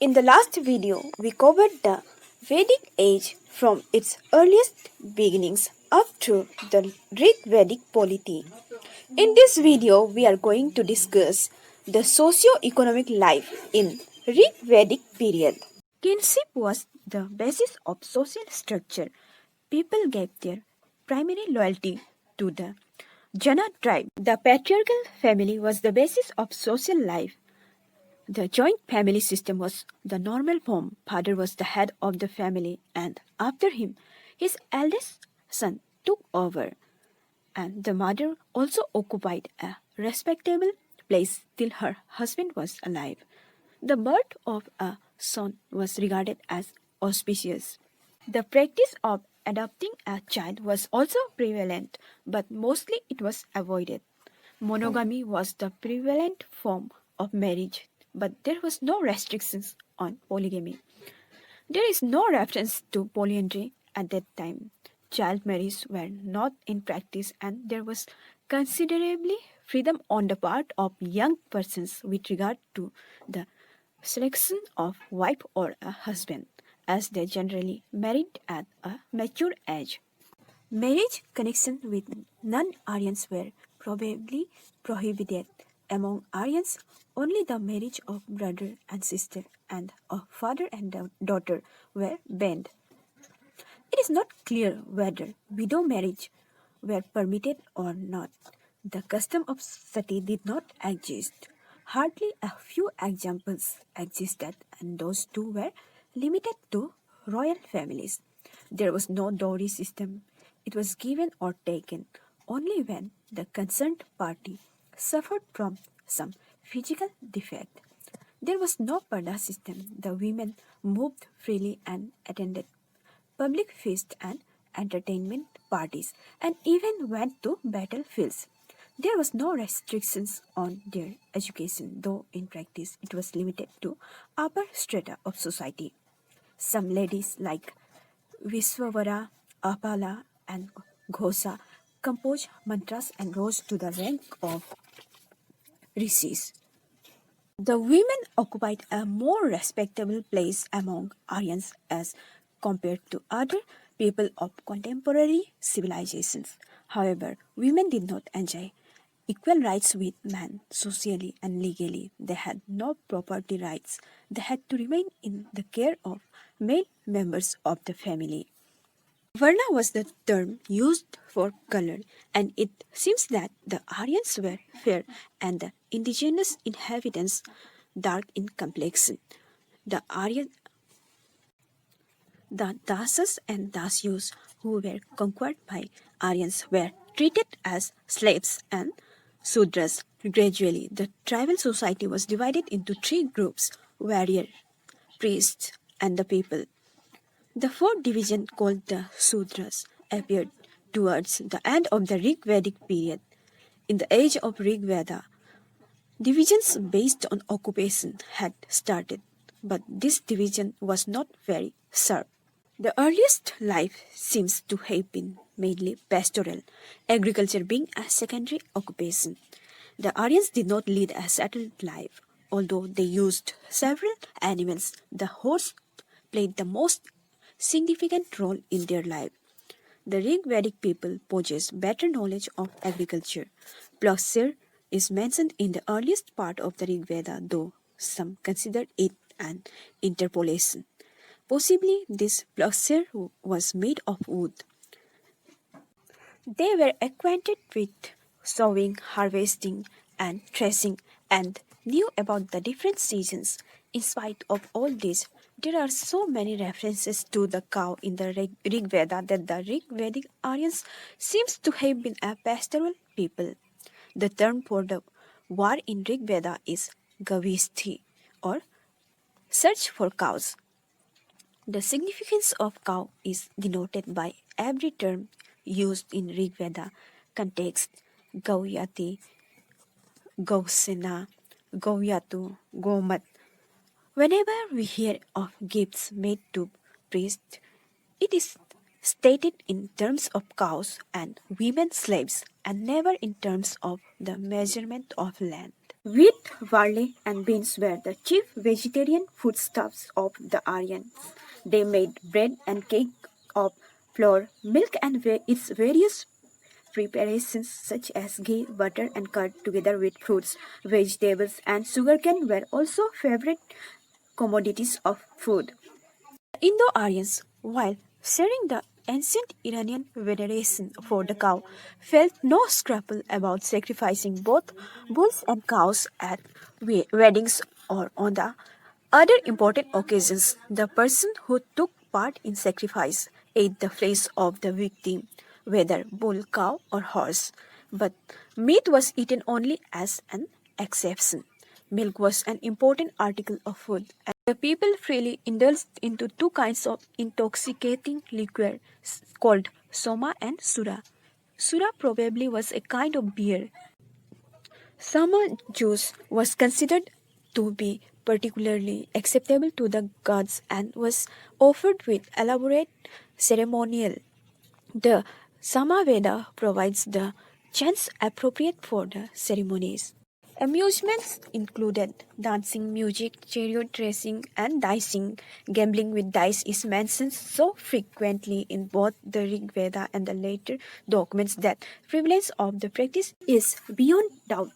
In the last video, we covered the Vedic age from its earliest beginnings up to the Rig Vedic polity. In this video, we are going to discuss the socio-economic life in Rig Vedic period. Kinship was the basis of social structure. People gave their primary loyalty to the Jana tribe. The patriarchal family was the basis of social life. The joint family system was the normal form. Father was the head of the family, and after him, his eldest son took over. And the mother also occupied a respectable place till her husband was alive. The birth of a son was regarded as auspicious. The practice of adopting a child was also prevalent, but mostly it was avoided. Monogamy was the prevalent form of marriage, but there was no restrictions on polygamy. There is no reference to polyandry at that time. Child marriages were not in practice, and there was considerably freedom on the part of young persons with regard to the selection of wife or a husband, as they generally married at a mature age. Marriage connections with non-Aryans were probably prohibited. Among Aryans, only the marriage of brother and sister and of father and daughter were banned. It is not clear whether widow marriage were permitted or not. The custom of sati did not exist. Hardly a few examples existed, and those too were limited to royal families. There was no dowry system. It was given or taken only when the concerned party suffered from some physical defect. There was no parda system. The women moved freely and attended public feasts and entertainment parties, and even went to battlefields. There was no restrictions on their education, though in practice it was limited to upper strata of society. Some ladies like Viswavara, Apala, and Ghosa composed mantras and rose to the rank of rishis. The women occupied a more respectable place among Aryans as compared to other people of contemporary civilizations. However, women did not enjoy equal rights with men socially and legally. They had no property rights. They had to remain in the care of male members of the family. Varna was the term used for color, and it seems that the Aryans were fair and the indigenous inhabitants dark in complexion. The Dasas and Dasyus who were conquered by Aryans were treated as slaves and Sudras. Gradually, the tribal society was divided into three groups: warrior, priests, and the people. The fourth division, called the Sudras, appeared towards the end of the Rig Vedic period. In the age of Rig Veda, divisions based on occupation had started, but this division was not very sharp. The earliest life seems to have been mainly pastoral, agriculture being a secondary occupation. The Aryans did not lead a settled life. Although they used several animals, the horse played the most significant role in their life. The Rig Vedic people possess better knowledge of agriculture. Plowshare is mentioned in the earliest part of the Rig Veda, though some consider it an interpolation. Possibly this plowshare was made of wood. They were acquainted with sowing, harvesting, and threshing, and knew about the different seasons. In spite of all this, there are so many references to the cow in the Rig Veda that the Rig Vedic Aryans seems to have been a pastoral people. The term for the war in Rig Veda is Gavisthi, or search for cows. The significance of cow is denoted by every term used in Rig Veda context: Gauyati, Gausena, Gauyatu, Gomat. Whenever we hear of gifts made to priests, it is stated in terms of cows and women slaves, and never in terms of the measurement of land. Wheat, barley, and beans were the chief vegetarian foodstuffs of the Aryans. They made bread and cake of flour, milk, and its various preparations such as ghee, butter, and curd, together with fruits, vegetables, and sugarcane, were also favorite commodities of food. Indo-Aryans, while sharing the ancient Iranian veneration for the cow, felt no scruple about sacrificing both bulls and cows at weddings or on the other important occasions. The person who took part in sacrifice ate the flesh of the victim, whether bull, cow, or horse. But meat was eaten only as an exception. Milk was an important article of food. The people freely indulged into two kinds of intoxicating liquor called soma and sura. Sura probably was a kind of beer. Summer juice was considered to be particularly acceptable to the gods and was offered with elaborate ceremonial. The Samaveda provides the chants appropriate for the ceremonies. Amusements included dancing, music, chariot racing, and dicing. Gambling with dice is mentioned so frequently in both the Rig Veda and the later documents that prevalence of the practice is beyond doubt.